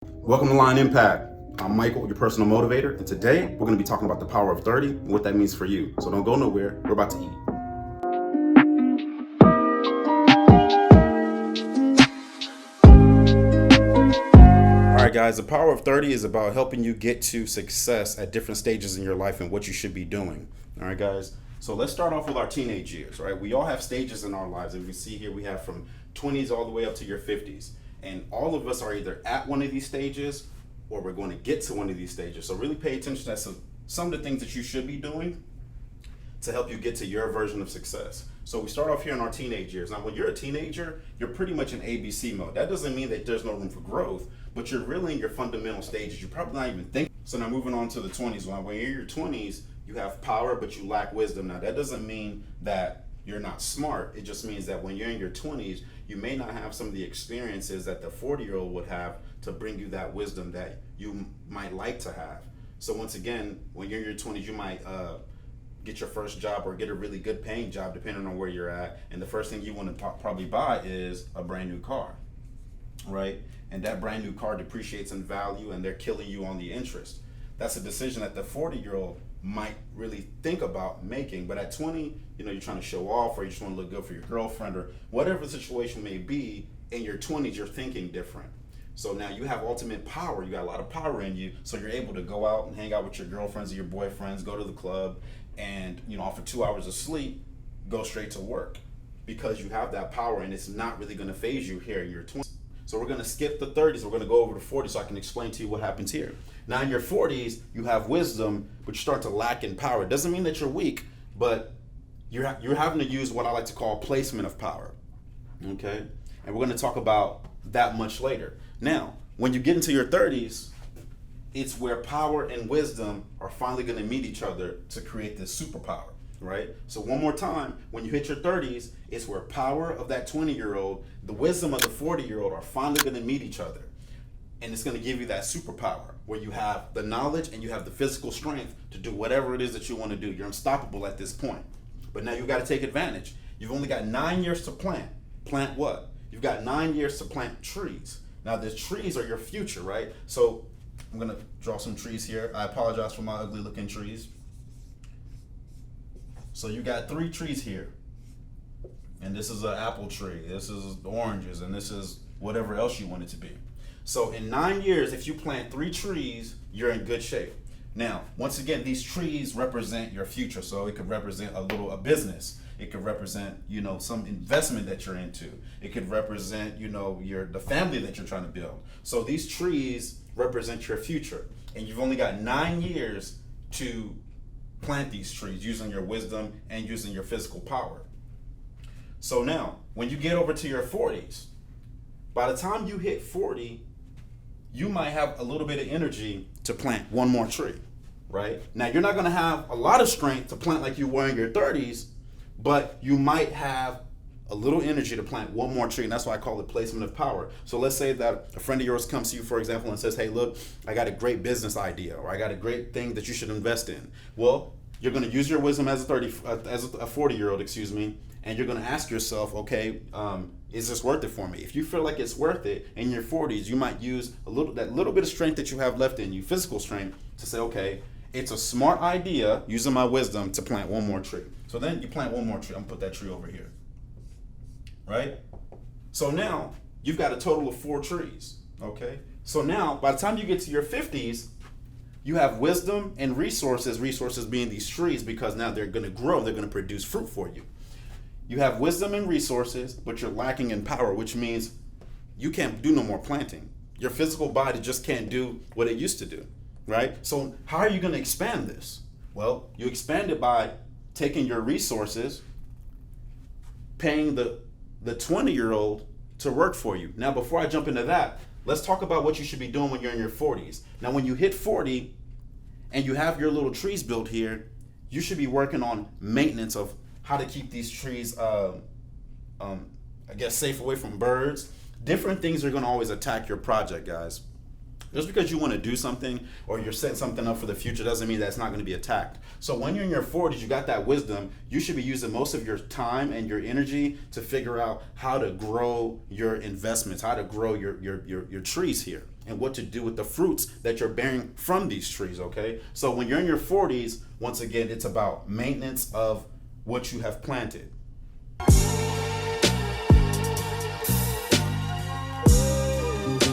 Welcome to Line Impact. I'm Michael, your personal motivator, and today we're going to be talking about the power of 30 and what that means for you. So don't go nowhere. We're about to eat. All right, guys, the power of 30 is about helping you get to success at different stages in your life and what you should be doing. All right, guys. So let's start off with our teenage years, right? We all have stages in our lives. As we see here, we have from 20s all the way up to your 50s. And all of us are either at one of these stages or we're going to get to one of these stages. So really pay attention to some of the things that you should be doing to help you get to your version of success. So we start off here in our teenage years. Now, when you're a teenager, you're pretty much in ABC mode. That doesn't mean that there's no room for growth, but you're really in your fundamental stages. You're probably not even thinking. So now moving on to the 20s. When you're in your 20s, you have power, but you lack wisdom. Now, that doesn't mean that you're not smart. It just means that when you're in your 20s, you may not have some of the experiences that the 40-year-old would have to bring you that wisdom that you might like to have. So once again, when you're in your 20s, you might get your first job or get a really good paying job depending on where you're at. And the first thing you want to probably buy is a brand new car, right? And that brand new car depreciates in value and they're killing you on the interest. That's a decision that the 40-year-old might really think about making. But at 20, you're trying to show off or you just want to look good for your girlfriend or whatever the situation may be. In your 20s, you're thinking different. So now you have ultimate power. You got a lot of power in you. So you're able to go out and hang out with your girlfriends or your boyfriends, go to the club, and after 2 hours of sleep, go straight to work because you have that power and it's not really going to phase you here in your 20s. So we're going to skip the 30s. We're going to go over to 40 so I can explain to you what happens here. Now in your 40s, you have wisdom, but you start to lack in power. It doesn't mean that you're weak, but you're having to use what I like to call placement of power. Okay? And we're going to talk about that much later. Now, when you get into your 30s, it's where power and wisdom are finally going to meet each other to create this superpower, right? So one more time, when you hit your 30s, it's where power of that 20-year-old, the wisdom of the 40-year-old are finally going to meet each other. And it's going to give you that superpower where you have the knowledge and you have the physical strength to do whatever it is that you want to do. You're unstoppable at this point. But now you've got to take advantage. You've only got 9 years to plant. Plant what? You've got 9 years to plant trees. Now the trees are your future, right? So I'm going to draw some trees here. I apologize for my ugly looking trees. So you got 3 trees here. And this is an apple tree. This is oranges. And this is whatever else you want it to be. So in 9 years, if you plant 3 trees, you're in good shape. Now, once again, these trees represent your future. So it could represent a business. It could represent, some investment that you're into. It could represent, the family that you're trying to build. So these trees represent your future. And you've only got 9 years to plant these trees using your wisdom and using your physical power. So now, when you get over to your 40s, by the time you hit 40, you might have a little bit of energy to plant one more tree, right? Now, you're not going to have a lot of strength to plant like you were in your 30s, but you might have a little energy to plant one more tree, and that's why I call it placement of power. So let's say that a friend of yours comes to you, for example, and says, hey, look, I got a great business idea, or I got a great thing that you should invest in. Well, you're going to use your wisdom as a 40-year-old, and you're going to ask yourself, okay, is this worth it for me? If you feel like it's worth it in your 40s, you might use that little bit of strength that you have left in you, physical strength, to say, okay, it's a smart idea using my wisdom to plant one more tree. So then you plant one more tree. I'm going to put that tree over here. Right? So now you've got a total of 4 trees. Okay? So now by the time you get to your 50s, you have wisdom and resources being these trees because now they're going to grow. They're going to produce fruit for you. You have wisdom and resources, but you're lacking in power, which means you can't do no more planting. Your physical body just can't do what it used to do, right? So how are you going to expand this? Well, you expand it by taking your resources, paying the 20-year-old to work for you. Now, before I jump into that, let's talk about what you should be doing when you're in your 40s. Now, when you hit 40 and you have your little trees built here, you should be working on maintenance of how to keep these trees, safe away from birds. Different things are going to always attack your project, guys. Just because you want to do something or you're setting something up for the future doesn't mean that it's not going to be attacked. So when you're in your 40s, you got that wisdom, you should be using most of your time and your energy to figure out how to grow your investments, how to grow your trees here. and what to do with the fruits that you're bearing from these trees, okay? So when you're in your 40s, once again, it's about maintenance of what you have planted.